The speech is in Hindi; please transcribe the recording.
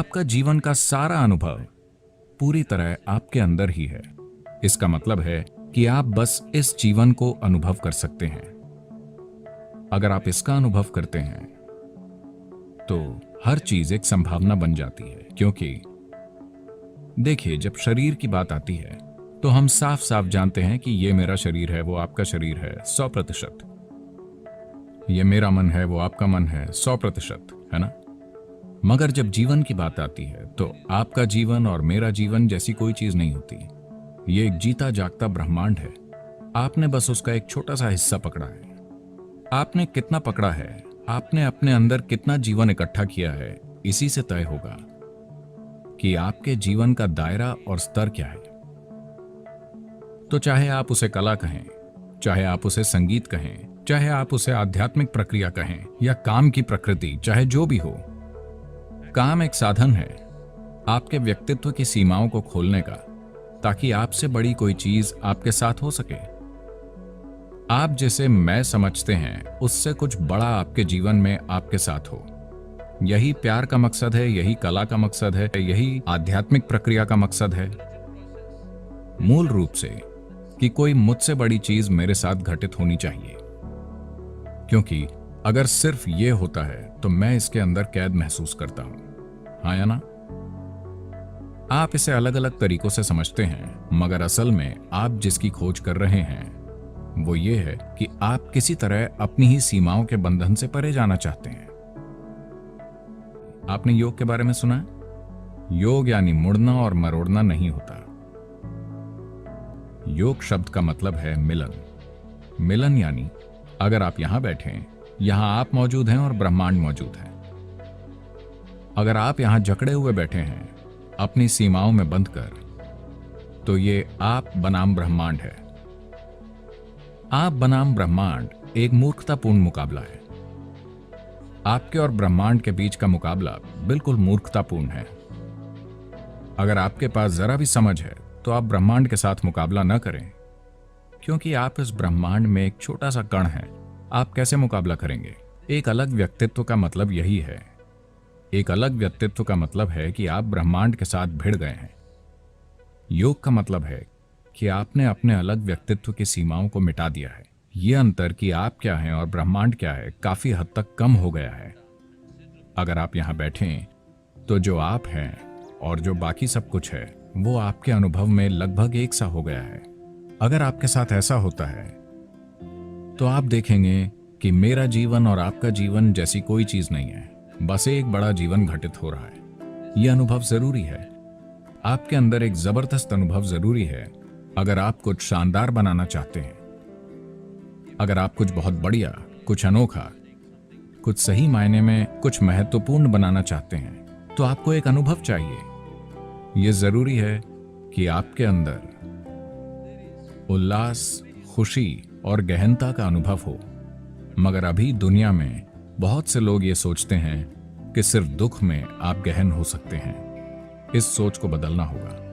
आपका जीवन का सारा अनुभव पूरी तरह आपके अंदर ही है। इसका मतलब है कि आप बस इस जीवन को अनुभव कर सकते हैं। अगर आप इसका अनुभव करते हैं तो हर चीज एक संभावना बन जाती है। क्योंकि देखिए, जब शरीर की बात आती है तो हम साफ साफ जानते हैं कि ये मेरा शरीर है, वो आपका शरीर है 100%। ये मेरा मन है, वो आपका मन है 100%, है ना? मगर जब जीवन की बात आती है तो आपका जीवन और मेरा जीवन जैसी कोई चीज नहीं होती। ये एक जीता जागता ब्रह्मांड है। आपने बस उसका एक छोटा सा हिस्सा पकड़ा है। आपने कितना पकड़ा है, आपने अपने अंदर कितना जीवन इकट्ठा किया है, इसी से तय होगा कि आपके जीवन का दायरा और स्तर क्या है। तो चाहे आप उसे कला कहें, चाहे आप उसे संगीत कहें, चाहे आप उसे आध्यात्मिक प्रक्रिया कहें या काम की प्रकृति, चाहे जो भी हो, काम एक साधन है आपके व्यक्तित्व की सीमाओं को खोलने का, ताकि आपसे बड़ी कोई चीज आपके साथ हो सके। आप जिसे मैं समझते हैं उससे कुछ बड़ा आपके जीवन में आपके साथ हो। यही प्यार का मकसद है, यही कला का मकसद है, यही आध्यात्मिक प्रक्रिया का मकसद है। मूल रूप से कि कोई मुझसे बड़ी चीज मेरे साथ घटित होनी चाहिए। क्योंकि अगर सिर्फ ये होता है तो मैं इसके अंदर कैद महसूस करता हूं। हाँ या ना? आप इसे अलग अलग तरीकों से समझते हैं, मगर असल में आप जिसकी खोज कर रहे हैं वो ये है कि आप किसी तरह अपनी ही सीमाओं के बंधन से परे जाना चाहते हैं। आपने योग के बारे में सुना है? योग यानी मुड़ना और मरोड़ना नहीं होता। योग शब्द का मतलब है मिलन। मिलन यानी अगर आप यहां बैठे हैं, यहां आप मौजूद हैं और ब्रह्मांड मौजूद है। अगर आप यहां जकड़े हुए बैठे हैं अपनी सीमाओं में बंध कर, तो ये आप बनाम ब्रह्मांड है। आप बनाम ब्रह्मांड एक मूर्खतापूर्ण मुकाबला है। आपके और ब्रह्मांड के बीच का मुकाबला बिल्कुल मूर्खतापूर्ण है। अगर आपके पास जरा भी समझ है तो आप ब्रह्मांड के साथ मुकाबला न करें, क्योंकि आप इस ब्रह्मांड में एक छोटा सा कण हैं। आप कैसे मुकाबला करेंगे? एक अलग व्यक्तित्व का मतलब यही है। एक अलग व्यक्तित्व का मतलब है कि आप ब्रह्मांड के साथ भिड़ गए हैं। योग का मतलब है कि आपने अपने अलग व्यक्तित्व की सीमाओं को मिटा दिया है। यह अंतर कि आप क्या हैं और ब्रह्मांड क्या है काफी हद तक कम हो गया है। अगर आप यहां बैठें तो जो आप हैं और जो बाकी सब कुछ है वो आपके अनुभव में लगभग एक सा हो गया है। अगर आपके साथ ऐसा होता है तो आप देखेंगे कि मेरा जीवन और आपका जीवन जैसी कोई चीज नहीं है, बस एक बड़ा जीवन घटित हो रहा है। यह अनुभव जरूरी है। आपके अंदर एक जबरदस्त अनुभव जरूरी है अगर आप कुछ शानदार बनाना चाहते हैं। अगर आप कुछ बहुत बढ़िया, कुछ अनोखा, कुछ सही मायने में कुछ महत्वपूर्ण बनाना चाहते हैं तो आपको एक अनुभव चाहिए। यह जरूरी है कि आपके अंदर उल्लास, खुशी और गहनता का अनुभव हो। मगर अभी दुनिया में बहुत से लोग ये सोचते हैं कि सिर्फ दुख में आप गहन हो सकते हैं। इस सोच को बदलना होगा।